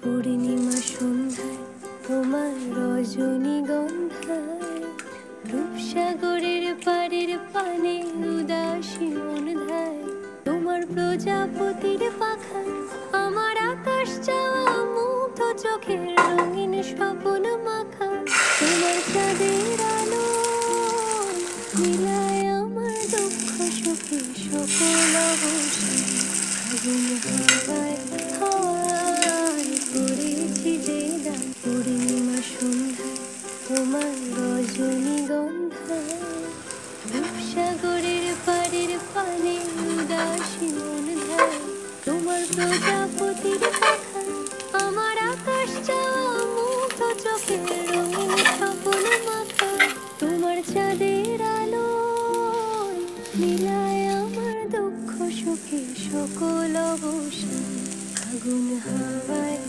পূর্ণিমা সন্ধ্যায় তোমার রজনীগন্ধায় রূপসাগরের পাড়ের পানে উদাসী মন ধায় তোমার প্রজাপতির পাখায় আমার আকাশ চাওয়া মুগ্ধ চোখের রঙিন স্বপ্ন মাখা তোমার চাঁদের আলো মিলায় আমার দুঃখ সুখে সকল অবসান আগুন হাওয়ায় হাওয়ায় করেছি যে দান পূর্ণিমা সন্ধ্যায় তোমার রজনীগন্ধায় রূপসাগরের পাড়ের পানে উদাসী মন ধায় তোমার প্রজাপতির পাখায় আমার আকাশ চাওয়া মুগ্ধ চোখের রঙিন স্বপ্ন মাখা তোমার চাঁদের আলো মিলায় আমার দুঃখ সুখে সকল অবসান আগুন হাওয়ায়